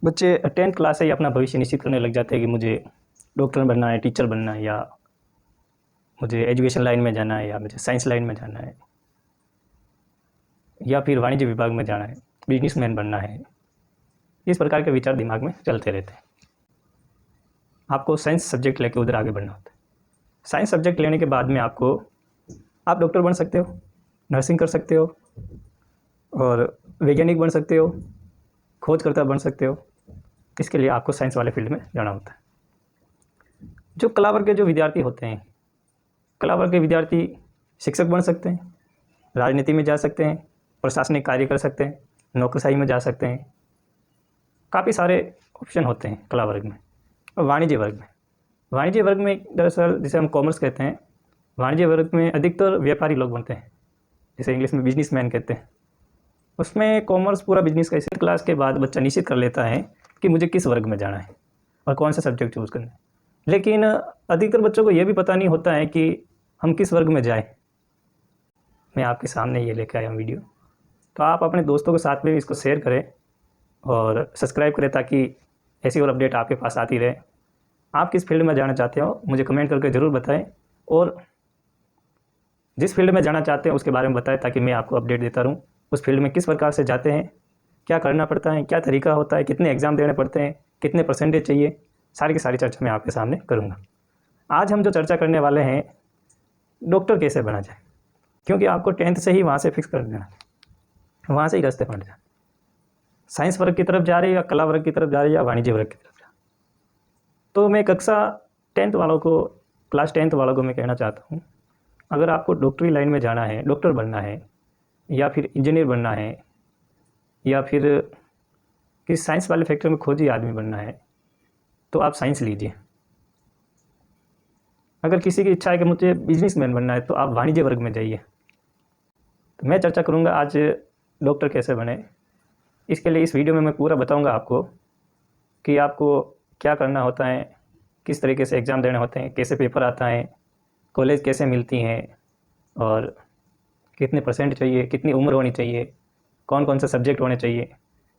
बच्चे 10th class से ही अपना भविष्य निश्चित करने लग जाते हैं कि मुझे डॉक्टर बनना है, टीचर बनना है, या मुझे एजुकेशन लाइन में जाना है, या मुझे साइंस लाइन में जाना है, या फिर वाणिज्य विभाग में जाना है, बिजनेसमैन बनना है। इस प्रकार के विचार दिमाग में चलते रहते हैं। आपको साइंस सब्जेक्ट लेके उधर आगे बढ़ना होता है। साइंस सब्जेक्ट लेने के बाद में आप डॉक्टर बन सकते हो, नर्सिंग कर सकते हो, और वैज्ञानिक बन सकते हो, खोजकर्ता बन सकते हो। इसके लिए आपको साइंस वाले फील्ड में जाना होता है। जो कला वर्ग के जो विद्यार्थी होते हैं, कला वर्ग के विद्यार्थी शिक्षक बन सकते हैं, राजनीति में जा सकते हैं, प्रशासनिक कार्य कर सकते हैं, नौकरशाही में जा सकते हैं। काफ़ी सारे ऑप्शन होते हैं कला वर्ग में। और वाणिज्य वर्ग में दरअसल जिसे हम कॉमर्स कहते हैं, वाणिज्य वर्ग में अधिकतर व्यापारी लोग बनते हैं, जिसे इंग्लिश में बिजनेसमैन कहते हैं। उसमें कॉमर्स पूरा बिजनेस का 8th क्लास के बाद बच्चा निश्चित कर लेता है कि मुझे किस वर्ग में जाना है और कौन सा सब्जेक्ट चूज़ करना है। लेकिन अधिकतर बच्चों को यह भी पता नहीं होता है कि हम किस वर्ग में जाएं। मैं आपके सामने ये लेकर आया हूँ वीडियो, तो आप अपने दोस्तों के साथ में इसको शेयर करें और सब्सक्राइब करें, ताकि ऐसी और अपडेट आपके पास आती रहे। आप किस फील्ड में जाना चाहते हो मुझे कमेंट करके ज़रूर बताएं, और जिस फील्ड में जाना चाहते हैं उसके बारे में बताएं, ताकि मैं आपको अपडेट देता रहूँ। उस फील्ड में किस प्रकार से जाते हैं, क्या करना पड़ता है, क्या तरीका होता है, कितने एग्ज़ाम देने पड़ते हैं, कितने परसेंटेज चाहिए, सारी की सारी चर्चा मैं आपके सामने करूँगा। आज हम जो चर्चा करने वाले हैं, डॉक्टर कैसे बना जाए, क्योंकि आपको 10th से ही वहाँ से फिक्स कर देना, वहाँ से ही रास्ते पड़ जाए। साइंस वर्ग की तरफ जा रहे हैं, या कला वर्ग की तरफ जा रहे हैं, या वाणिज्य वर्ग की तरफ जा रहे हैं। तो मैं कक्षा 10th वालों को, क्लास 10th वालों को मैं कहना चाहता हूँ, अगर आपको डॉक्टरी लाइन में जाना है, डॉक्टर बनना है, या फिर इंजीनियर बनना है, या फिर किसी साइंस वाले फैक्टर में खोजी आदमी बनना है, तो आप साइंस लीजिए। अगर किसी की इच्छा है कि मुझे बिजनेसमैन बनना है, तो आप वाणिज्य वर्ग में जाइए। तो मैं चर्चा करूँगा आज डॉक्टर कैसे बने। इसके लिए इस वीडियो में मैं पूरा बताऊँगा आपको कि आपको क्या करना होता है, किस तरीके से एग्ज़ाम देने होते हैं, कैसे पेपर आता है, कॉलेज कैसे मिलती हैं, और कितने परसेंट चाहिए, कितनी उम्र होनी चाहिए, कौन कौन से सब्जेक्ट होने चाहिए।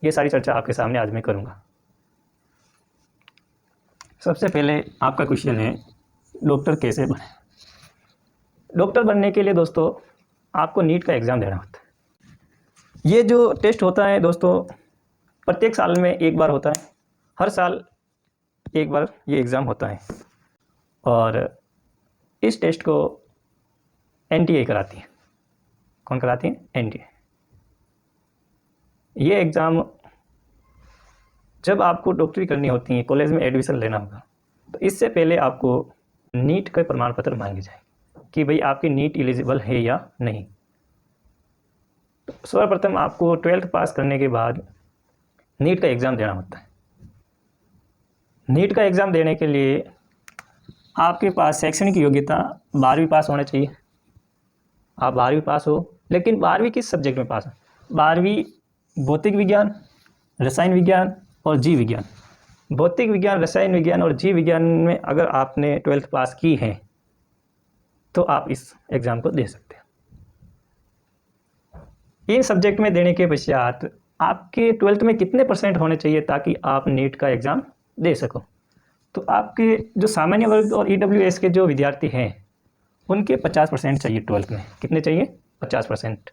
ये सारी चर्चा आपके सामने आज मैं करूँगा। सबसे पहले आपका क्वेश्चन है, डॉक्टर कैसे बने। डॉक्टर बनने के लिए दोस्तों आपको नीट का एग्ज़ाम देना होता है। ये जो टेस्ट होता है दोस्तों, प्रत्येक साल में एक बार होता है। हर साल एक बार ये एग्ज़ाम होता है, और इस टेस्ट को NTA कराती है। कौन कराती है? NTA। ये एग्ज़ाम जब आपको डॉक्टरी करनी होती है, कॉलेज में एडमिशन लेना होगा, तो इससे पहले आपको नीट का प्रमाण पत्र मांगे जाए कि भाई आपकी नीट एलिजिबल है या नहीं। तो सर्वप्रथम आपको 12th पास करने के बाद नीट का एग्ज़ाम देना होता है। नीट का एग्ज़ाम देने के लिए आपके पास शैक्षणिक योग्यता 12वीं पास होना चाहिए। आप 12वीं पास हो, लेकिन 12वीं किस सब्जेक्ट में पास हो? 12वीं भौतिक विज्ञान, रसायन विज्ञान और जीव विज्ञान। भौतिक विज्ञान, रसायन विज्ञान और जीव विज्ञान में अगर आपने 12th पास की है, तो आप इस एग्ज़ाम को दे सकते हैं। इन सब्जेक्ट में देने के पश्चात आपके 12th में कितने परसेंट होने चाहिए ताकि आप नीट का एग्ज़ाम दे सको? तो आपके जो सामान्य वर्ग और EWS के जो विद्यार्थी हैं, उनके 50% चाहिए 12th में। कितने चाहिए? 50%।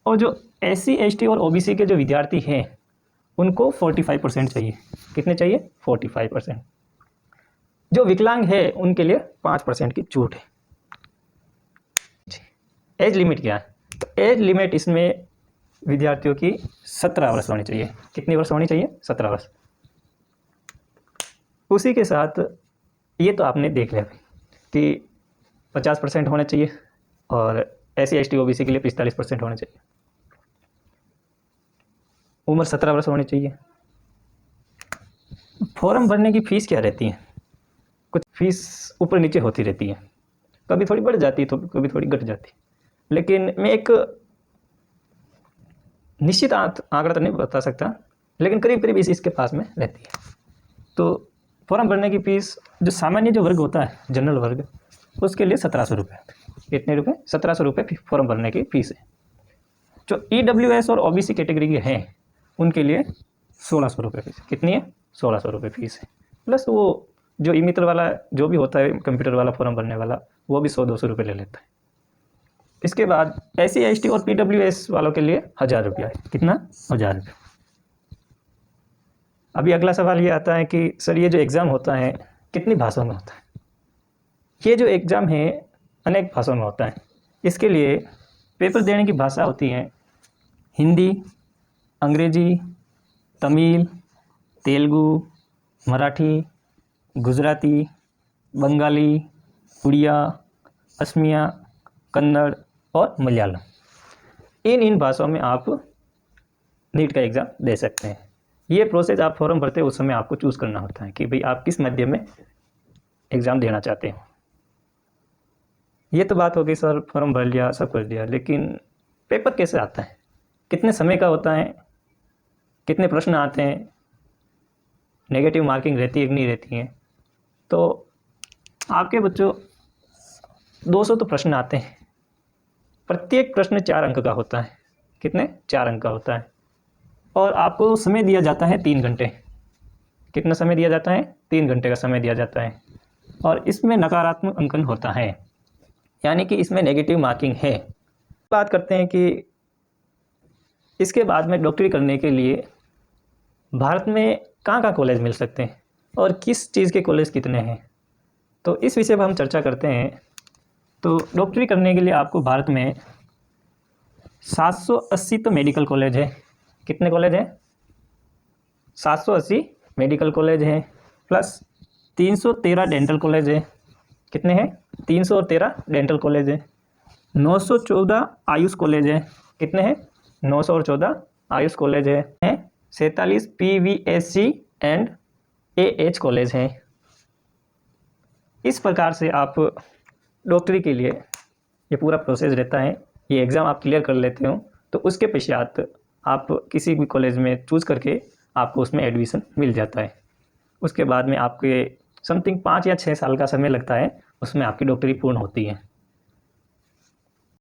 और जो SC, ST और OBC के जो विद्यार्थी हैं, उनको 45% चाहिए। कितने चाहिए? 45%। जो विकलांग है उनके लिए 5% की छूट है। एज लिमिट क्या है? तो एज लिमिट इसमें विद्यार्थियों की 17 वर्ष होनी चाहिए। कितनी वर्ष होनी चाहिए? 17 वर्ष। उसी के साथ ये तो आपने देख लिया कि 50% होना चाहिए, और SC, ST, OBC के लिए 45% होना चाहिए। उम्र 17 वर्ष होनी चाहिए। फॉर्म भरने की फ़ीस क्या रहती है? कुछ फ़ीस ऊपर नीचे होती रहती है, कभी थोड़ी बढ़ जाती है तो कभी थोड़ी घट जाती है, लेकिन मैं एक निश्चित आंकड़ा तो नहीं बता सकता, लेकिन करीब करीब इसके पास में रहती है। तो फॉर्म भरने की फ़ीस जो सामान्य जो वर्ग होता है, जनरल वर्ग, उसके लिए 1700 रुपये। कितने रुपये? 1700 रुपये फॉर्म भरने की फ़ीस है। जो EWS और OBC कैटेगरी के हैं, उनके लिए 1600 रुपये फीस। कितनी है? 1600 रुपये फीस है, प्लस वो जो ई मित्र वाला जो भी होता है कंप्यूटर वाला फॉर्म भरने वाला, वो भी 100-200 रुपये ले लेता है। इसके बाद SC ST और PWS वालों के लिए 1000 रुपया है। कितना? 1000 रुपये। अभी अगला सवाल ये आता है कि सर ये जो एग्ज़ाम होता है कितनी भाषाओं में होता है? ये जो एग्ज़ाम है अनेक भाषाओं में होता है। इसके लिए पेपर देने की भाषा होती हैं हिंदी, अंग्रेजी, तमिल, तेलुगु, मराठी, गुजराती, बंगाली, उड़िया, असमिया, कन्नड़ और मलयालम। इन भाषाओं में आप नीट का एग्ज़ाम दे सकते हैं। ये प्रोसेस आप फॉर्म भरते हो उस समय आपको चूज़ करना होता है कि भाई आप किस माध्यम में एग्ज़ाम देना चाहते हो। ये तो बात हो गई सर, फॉर्म भर लिया, सब कर दिया, लेकिन पेपर कैसे आता है, कितने समय का होता है, कितने प्रश्न आते हैं, नेगेटिव मार्किंग रहती है कि नहीं रहती है? तो आपके बच्चों 200 तो प्रश्न आते हैं, प्रत्येक प्रश्न 4 अंक का होता है। कितने? 4 अंक का होता है, और आपको समय दिया जाता है 3 घंटे। कितना समय दिया जाता है? 3 घंटे का समय दिया जाता है, और इसमें नकारात्मक अंकन होता है, यानी कि इसमें नेगेटिव मार्किंग है। बात करते हैं कि इसके बाद में डॉक्टरी करने के लिए भारत में कहाँ कॉलेज मिल सकते हैं और किस चीज़ के कॉलेज कितने हैं, तो इस विषय पर हम चर्चा करते हैं। तो डॉक्टरी करने के लिए आपको भारत में 780 तो मेडिकल कॉलेज है। कितने कॉलेज हैं? 780 मेडिकल कॉलेज हैं, प्लस 313 डेंटल कॉलेज है। कितने हैं? 313 डेंटल कॉलेज है। 914 आयुष कॉलेज है। कितने हैं? 914 आयुष कॉलेज है। 47 PVSC एंड AH कॉलेज हैं। इस प्रकार से आप डॉक्टरी के लिए ये पूरा प्रोसेस रहता है। ये एग्ज़ाम आप क्लियर कर लेते हो तो उसके पश्चात आप किसी भी कॉलेज में चूज़ करके आपको उसमें एडमिशन मिल जाता है। उसके बाद में आपके समथिंग 5 या 6 साल का समय लगता है, उसमें आपकी डॉक्टरी पूर्ण होती है।